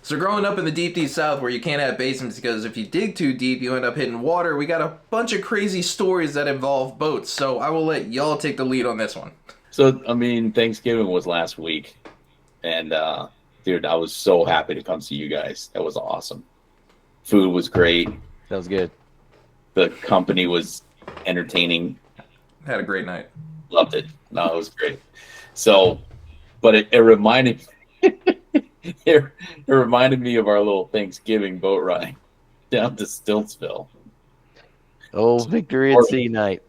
So growing up in the deep, deep South where you can't have basements because if you dig too deep, you end up hitting water, we got a bunch of crazy stories that involve boats. So I will let y'all take the lead on this one. So, I mean, Thanksgiving was last week, and dude, I was so happy to come see you guys. That was awesome. Food was great. That was good. The company was entertaining. Had a great night. Loved it. No, it was great. So, but it reminded it reminded me of our little Thanksgiving boat ride down to Stiltsville. Oh, So, victory at Corbin, sea night.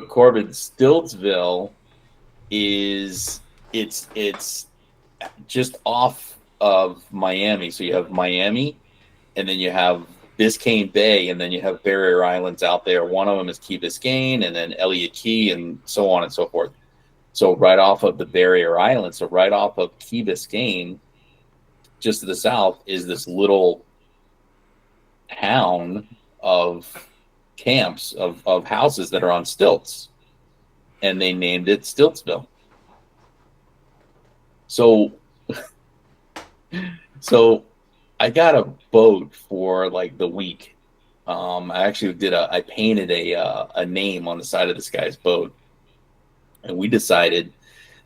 Corbin, Stiltsville is it's just off of Miami. So you have Miami, and then you have Biscayne Bay, and then you have barrier islands out there. One of them is Key Biscayne, and then Elliott Key, and so on and so forth. So right off of the barrier island, so right off of Key Biscayne, just to the south, is this little town of camps of houses that are on stilts, and they named it Stiltsville. So so I got a boat for like the week. I actually I painted a name on the side of this guy's boat, and we decided,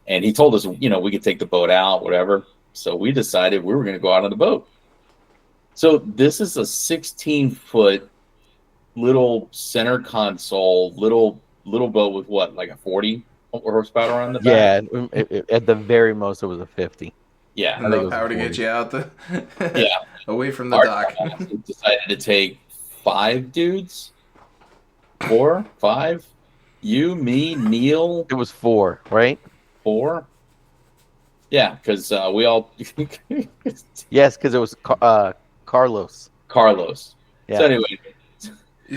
and he told us, we could take the boat out, whatever. So we decided we were going to go out on the boat. So this is a 16-foot little center console, little boat with what, like a 40 horsepower on the back? Yeah, at the very most, it was a 50. Yeah, I think it Enough was a power to get 40. you out the yeah. away from the Our dock. dumbass decided to take 5 dudes, 4, 5, you, me, Neil, It was 4, right? 4. Yeah, because we all Yes, because it was Carlos. Carlos. So Yeah. anyway,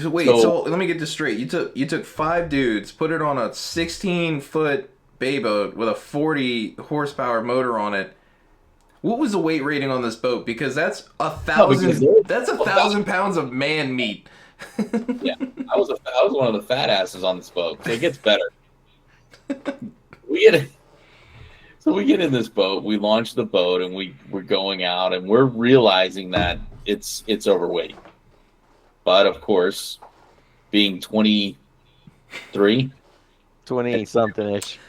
Wait, so so let me get this straight. You took five dudes, put it on a 16-foot bay boat with a 40 horsepower motor on it. What was the weight rating on this boat? Because that's a no, because thousand. That's a thousand pounds of man meat. yeah, I was one of the fat asses on this boat. So it gets better. We get So we get in this boat, we launch the boat, and we're going out, and we're realizing that it's overweight. But of course, being 23, 20 something ish.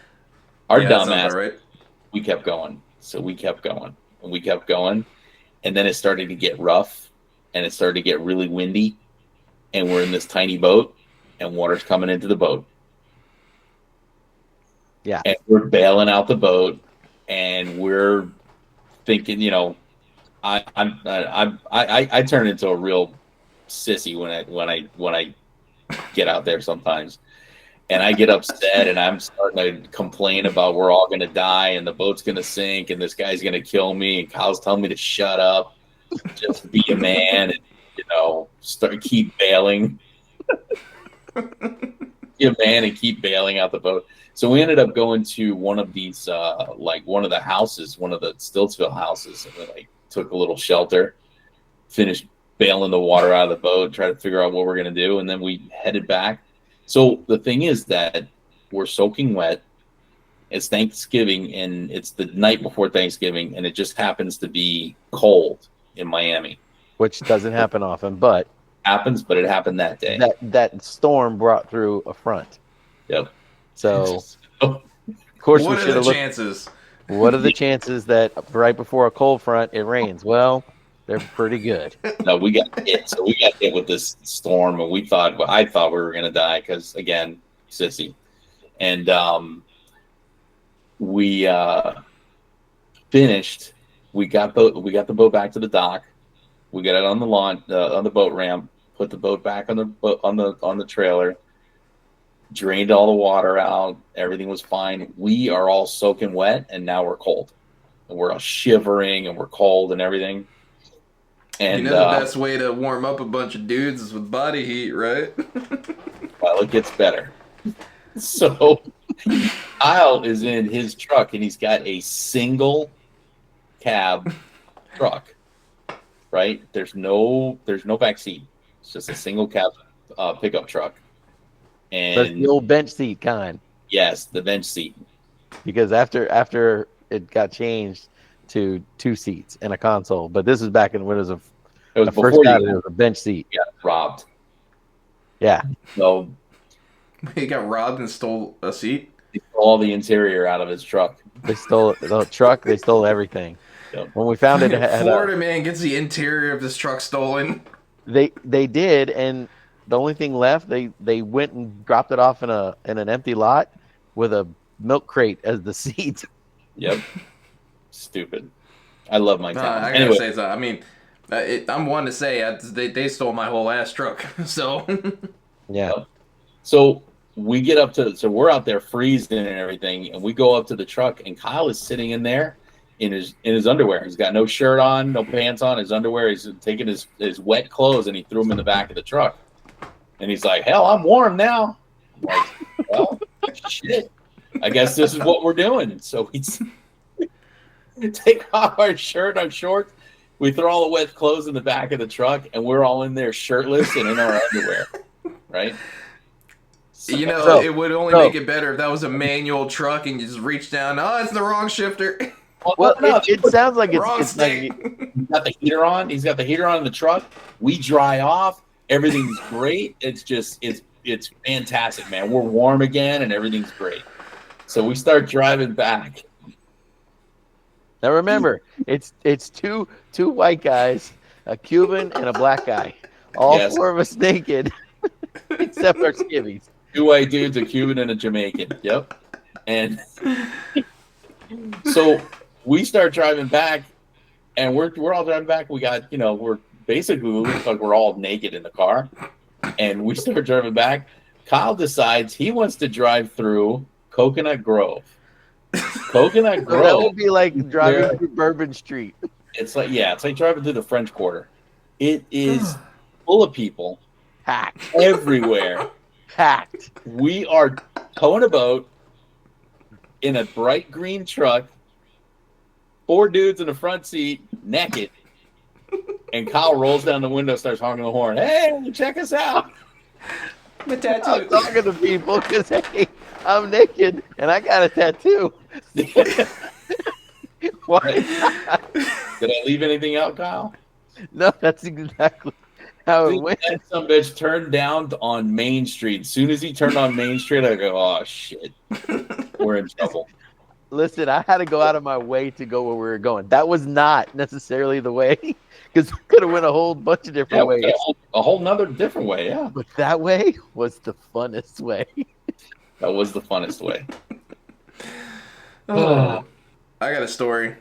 our Yeah, that sounds dumbass, about right. we kept going. So we kept going, and we kept going, and then it started to get rough, and it started to get really windy, and we're in this tiny boat, and water's coming into the boat, Yeah. and we're bailing out the boat, and we're thinking, I turn into a real sissy when I get out there sometimes, and I get upset, and I'm starting to complain about we're all gonna die, and the boat's gonna sink, and this guy's gonna kill me, and Kyle's telling me to shut up, just be a man, and keep bailing, be a man, and keep bailing out the boat. So we ended up going to one of these, like one of the houses, one of the Stiltsville houses, and we like took a little shelter, finished bailing the water out of the boat, try to figure out what we're gonna do, and then we headed back. So the thing is that we're soaking wet. It's Thanksgiving, and it's the night before Thanksgiving, and it just happens to be cold in Miami. Which doesn't happen often, but Happens, but it happened that day. that storm brought through a front. Yep. So, So, of course, we What are should the have looked. chances? What are the chances that right before a cold front it rains? Well, they're pretty good. no, we got hit. So we got hit with this storm, and I thought we were gonna die because again, sissy, and we finished. We got the boat back to the dock. We got it on the lawn, on the boat ramp. Put the boat back on the trailer. Drained all the water out. Everything was fine. We are all soaking wet, and now we're cold. And we're all shivering, and we're cold, and everything. You And know the best way to warm up a bunch of dudes is with body heat, right? well, it gets better. So Kyle is in his truck, and he's got a single cab truck. Right? There's no back seat. It's just a single cab pickup truck. That's the And old bench seat kind. yes, the bench seat. Because after it got changed to 2 seats and a console. But this was back in when it was It was I first before got you it. It was a bench seat. got robbed. Yeah. So He got robbed and stole a seat. he stole all the interior out of his truck. They stole the truck. They stole everything. Yep. When we found it, it had Florida man gets the interior of this truck stolen. they did, and the only thing left, they went and dropped it off in an empty lot with a milk crate as the seat. Yep. Stupid. I love my town. I gotta Anyway, say something. I mean, I'm one to say they stole my whole ass truck. So Yeah. so we get up to, so we're out there freezing and everything, and we go up to the truck, and Kyle is sitting in there in his underwear. He's got no shirt on, no pants on, his underwear. He's taking his wet clothes and he threw them in the back of the truck. And he's like, "Hell, I'm warm now." I'm like, well, shit. I guess this is what we're doing. So we take off our shirt, our shorts. We throw all the wet clothes in the back of the truck, and we're all in there shirtless and in our underwear, right? So, you know, So- it would only so- make it better if that was a manual truck and you just reach down. Oh, it's the wrong shifter. Well, no, it sounds like Wrong it's like state. he's got the heater on. He's got the heater on in the truck. We dry off. Everything's great. It's just it's fantastic, man. We're warm again, and everything's great. So we start driving back. now. Remember, it's two white guys, a Cuban and a black guy, all Yes. 4 of us naked, except our skivvies. 2 white dudes, a Cuban and a Jamaican. Yep. And so we start driving back, and we're all driving back. We got, we're basically, we look like we're all naked in the car. And we start driving back. Kyle decides he wants to drive through Coconut Grove. Coconut So that Grove. would be like driving Yeah. through Bourbon Street. It's like driving through the French Quarter. It is full of people Packed. everywhere. Packed. We are towing a boat in a bright green truck, 4 dudes in the front seat, naked. And Kyle rolls down the window, starts honking the horn. Hey, check us out. The I'm tattoo. talking to people because, hey, I'm naked and I got a tattoo. Why not? Did I leave anything out, Kyle? No, that's exactly how it went. That some bitch turned down on Main Street. As soon as he turned on Main Street, I go, oh, shit. We're in trouble. Listen, I had to go out of my way to go where we were going. That was not necessarily the way because we could have went a whole bunch of different ways. A whole nother different way, yeah. But that way was the funnest way. That was the funnest way. Oh, I got a story.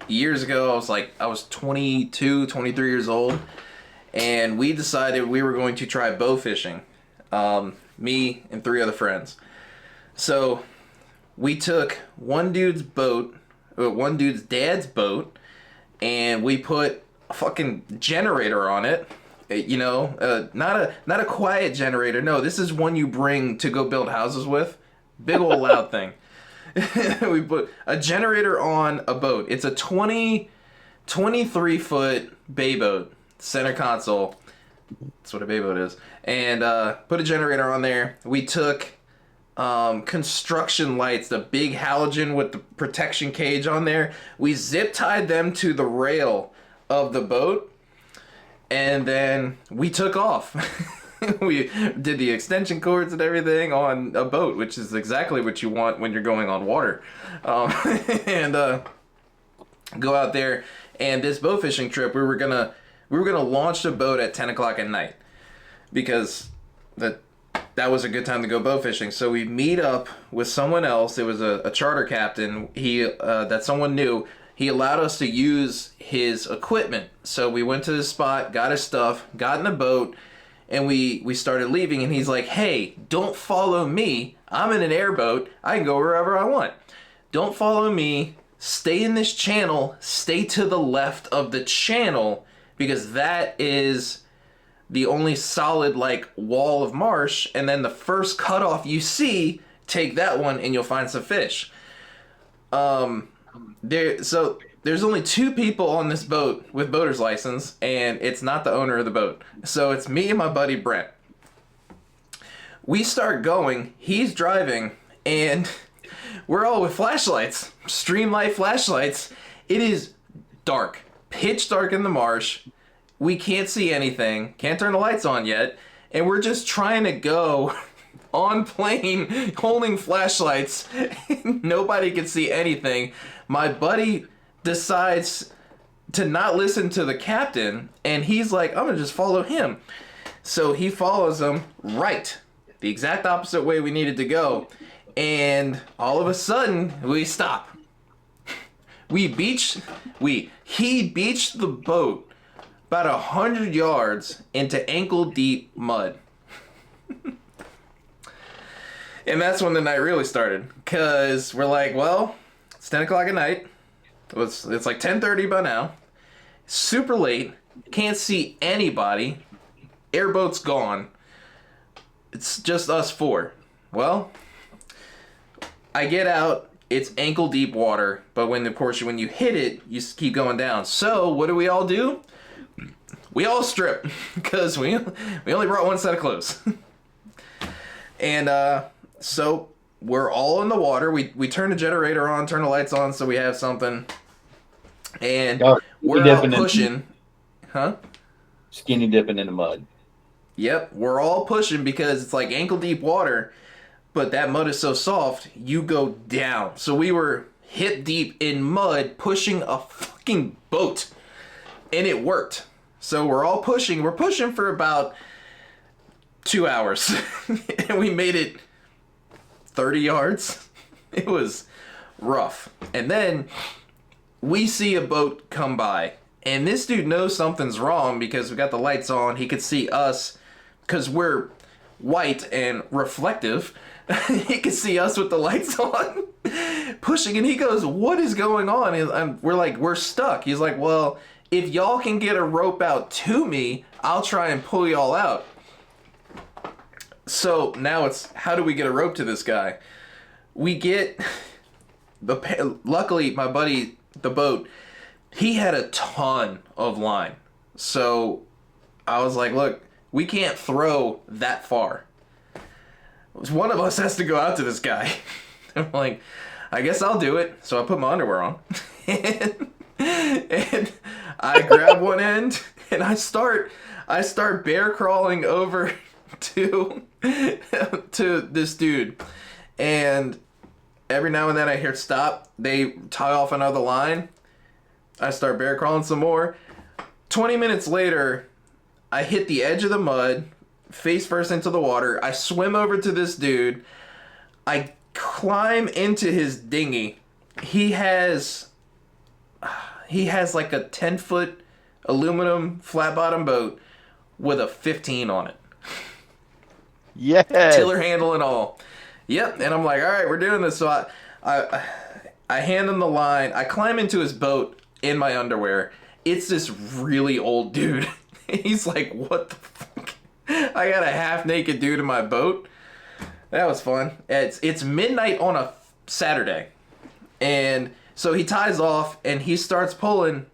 Years ago, I was 22, 23 years old, and we decided we were going to try bow fishing. Me and 3 other friends. So we took one dude's dad's boat, and we put a fucking generator on it. Not a quiet generator. No, this is one you bring to go build houses with. Big old loud thing. We put a generator on a boat. It's a 23-foot bay boat, center console. That's what a bay boat is. And put a generator on there. We took construction lights, the big halogen with the protection cage on there. We zip tied them to the rail of the boat, and then we took off. We did the extension cords and everything on a boat, which is exactly what you want when you're going on water. And go out there, and this bow fishing trip, we were gonna launch the boat at 10 o'clock at night because that was a good time to go bow fishing. So we meet up with someone else. It was a charter captain. He that someone knew. He allowed us to use his equipment. So we went to the spot, got his stuff, got in the boat, and we started leaving. And he's like, "Hey, don't follow me. I'm in an airboat. I can go wherever I want. Don't follow me. Stay in this channel. Stay to the left of the channel because that is the only solid wall of marsh. And then the first cutoff you see, take that one and you'll find some fish." There's only 2 people on this boat with boater's license, and it's not the owner of the boat. So it's me and my buddy Brent. We start going, he's driving, and we're all with flashlights, Streamlight flashlights. It is dark, pitch dark in the marsh. We can't see anything, can't turn the lights on yet, and we're just trying to go on plane holding flashlights. Nobody can see anything. My buddy decides to not listen to the captain, and he's like, I'm gonna just follow him. So he follows him right, the exact opposite way we needed to go, and all of a sudden we stop. He beached the boat about 100 yards into ankle deep mud. And that's when the night really started, because we're like, well, it's 10 o'clock at night. It's like 10:30 by now. Super late. Can't see anybody. Airboat's gone. It's just us four. Well, I get out. It's ankle deep water, but when you hit it, you keep going down. So what do? We all strip, because we only brought one set of clothes. And so we're all in the water. We turn the generator on, turn the lights on, so we have something. And we're out pushing. Huh? Skinny dipping in the mud. Yep, we're all pushing because it's like ankle deep water, but that mud is so soft, you go down. So we were hip deep in mud pushing a fucking boat, and it worked. So we're all pushing. We're pushing for about 2 hours, and we made it 30 yards. It was rough. And then we see a boat come by, and this dude knows something's wrong because we got the lights on. He could see us because we're white and reflective. He could see us with the lights on pushing, and he goes, what is going on? And we're like, we're stuck. He's like, well, if y'all can get a rope out to me, I'll try and pull y'all out. So now it's, how do we get a rope to this guy? We get luckily my buddy, the boat, he had a ton of line. So I was like, look, we can't throw that far. One of us has to go out to this guy. I'm like, I guess I'll do it. So I put my underwear on. and I grab one end and I start bear crawling over to this dude. And every now and then I hear stop. They tie off another line. I start bear crawling some more. 20 minutes later, I hit the edge of the mud, face first into the water. I swim over to this dude. I climb into his dinghy. He has like a 10-foot aluminum flat bottom boat with a 15 on it. Yes. Tiller handle and all. Yep. And I'm like, all right, we're doing this. So I hand him the line. I climb into his boat in my underwear. It's this really old dude. He's like, what the fuck? I got a half-naked dude in my boat. That was fun. It's midnight on a Saturday. And so he ties off and he starts pulling.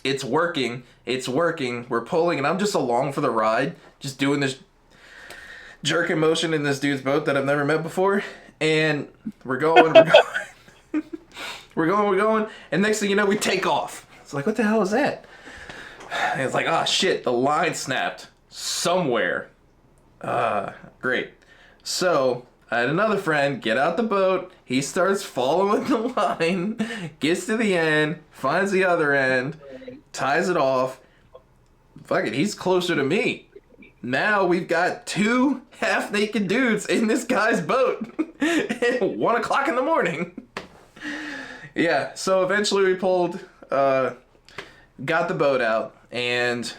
It's working. We're pulling and I'm just along for the ride. Just doing this jerking motion in this dude's boat that I've never met before. And we're going. We're going. And next thing you know, we take off. It's like, what the hell is that? And it's like, oh shit, the line snapped somewhere. Great. So I had another friend get out the boat. He starts following the line, gets to the end, finds the other end, ties it off. Fuck it, he's closer to me. Now we've got two half-naked dudes in this guy's boat at 1 o'clock in the morning. Yeah, so eventually we pulled, got the boat out, and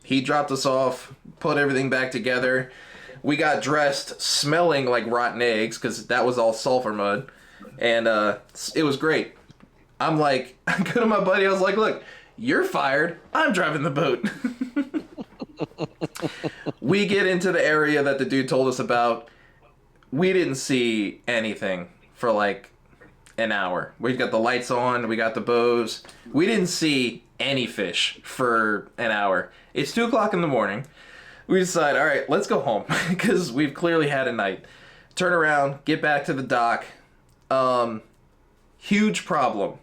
he dropped us off, put everything back together. We got dressed smelling like rotten eggs, because that was all sulfur mud, and it was great. I'm like, I go to my buddy, I was like, look, you're fired, I'm driving the boat. We get into the area that the dude told us about. We didn't see anything for like an hour. We got the lights on, we got the bows. We didn't see any fish for an hour. It's 2 o'clock in the morning. We decide, all right, let's go home because we've clearly had a night. Turn around, get back to the dock. Huge problem.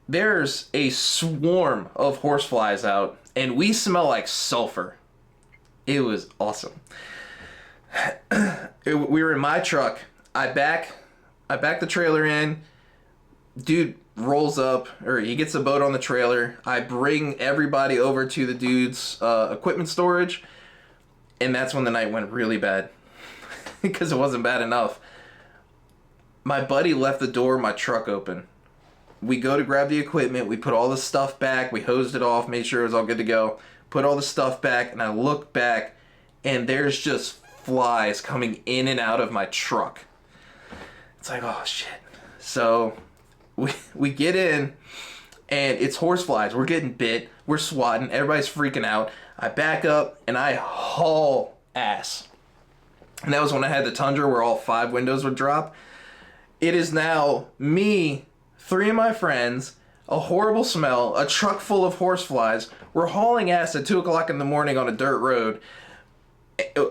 there's a swarm of horseflies out, and we smell like sulfur. It was awesome. We were in my truck. I back the trailer in. Dude rolls up, or he gets a boat on the trailer. I bring everybody over to the dude's equipment storage, and that's when the night went really bad because it wasn't bad enough. My buddy left the door of my truck open. We go to grab the equipment. We put all the stuff back. We hosed it off, made sure it was all good to go. Put all the stuff back, and I look back, and there's just flies coming in and out of my truck. It's like, oh shit. So we get in, and it's horseflies. We're getting bit. We're swatting. Everybody's freaking out. I back up, and I haul ass. And that was when I had the Tundra where all 5 windows would drop. It is now me, 3 of my friends, a horrible smell, a truck full of horseflies. We're hauling ass at 2 o'clock in the morning on a dirt road,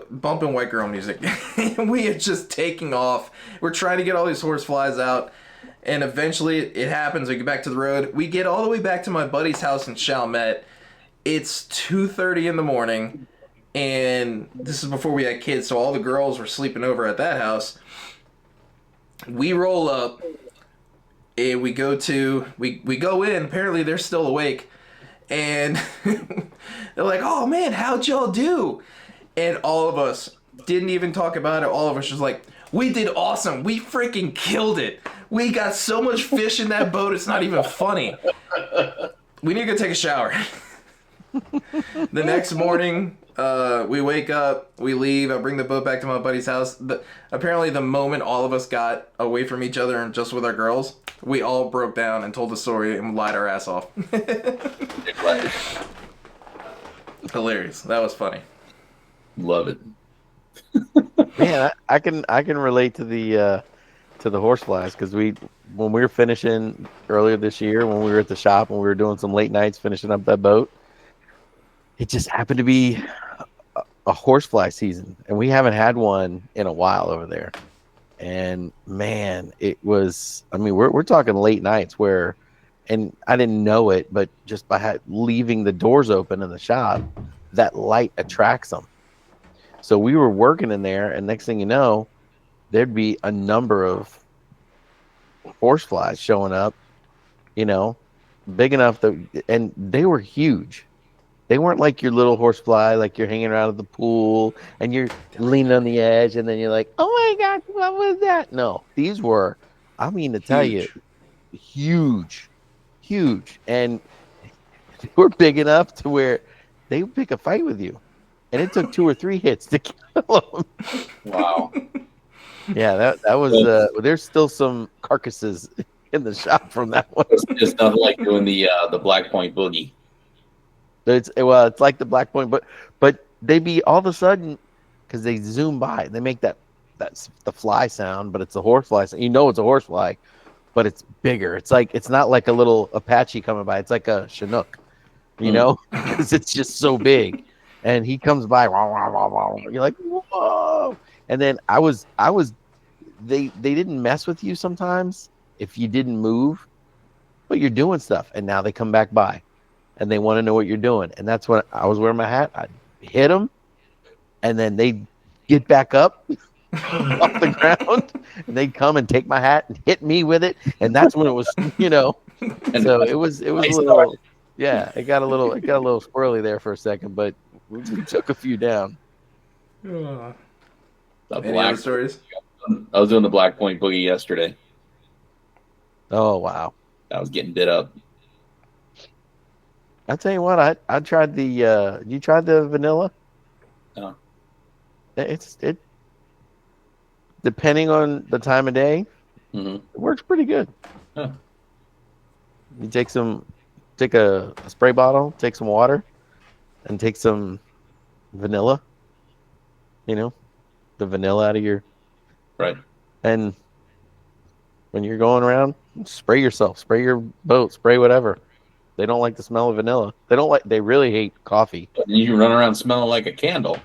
bumping white girl music. We are just taking off. We're trying to get all these horseflies out. And eventually it happens. We get back to the road. We get all the way back to my buddy's house in Chalmette. It's 2:30 in the morning. And this is before we had kids, so all the girls were sleeping over at that house. We roll up. And we go in. Apparently they're still awake. And they're like, oh man, how'd y'all do? And all of us didn't even talk about it. All of us was like, we did awesome. We freaking killed it. We got so much fish in that boat, it's not even funny. We need to go take a shower. The next morning, we wake up, we leave. I bring the boat back to my buddy's house. Apparently, the moment all of us got away from each other and just with our girls, we all broke down and told the story and lied our ass off. Hilarious. That was funny. Love it. Man, I can relate to the horseflies because when we were finishing earlier this year, when we were at the shop and we were doing some late nights finishing up that boat, it just happened to be a horsefly season, and we haven't had one in a while over there. And man, it was. I mean, we're talking late nights where, and I didn't know it, but just by leaving the doors open in the shop, that light attracts them. So we were working in there, and next thing you know, there'd be a number of horseflies showing up, big enough and they were huge. They weren't like your little horsefly, like you're hanging around at the pool and you're leaning on the edge, and then you're like, oh my God, what was that? No, these were, I mean to tell you, huge. And they were big enough to where they would pick a fight with you. And it took 2 or 3 hits to kill them. Wow. Yeah, that was. There's still some carcasses in the shop from that one. It's nothing like doing the Black Point Boogie. It's like the Black Point, but they be all of a sudden because they zoom by. They make that's the fly sound, but it's a horsefly. So it's a horsefly, but it's bigger. It's not like a little Apache coming by. It's like a Chinook, because it's just so big. And he comes by, you're like, whoa. And then they didn't mess with you sometimes if you didn't move, but you're doing stuff. And now they come back by and they want to know what you're doing. And that's when I was wearing my hat. I hit them, and then they get back up off the ground, and they'd come and take my hat and hit me with it. And that's when it was, And so it was a little, yeah, it got a little squirrely there for a second, but we took a few down. Any Black other stories? I was doing the Black Point Boogie yesterday. Oh wow! I was getting bit up. I tell you what, I tried the. You tried the vanilla? No. It depending on the time of day, it works pretty good. Huh. You take a spray bottle, take some water, and take some vanilla. The vanilla out of your right. And when you're going around, spray yourself, spray your boat, spray whatever. They don't like the smell of vanilla. They really hate coffee. You run around smelling like a candle.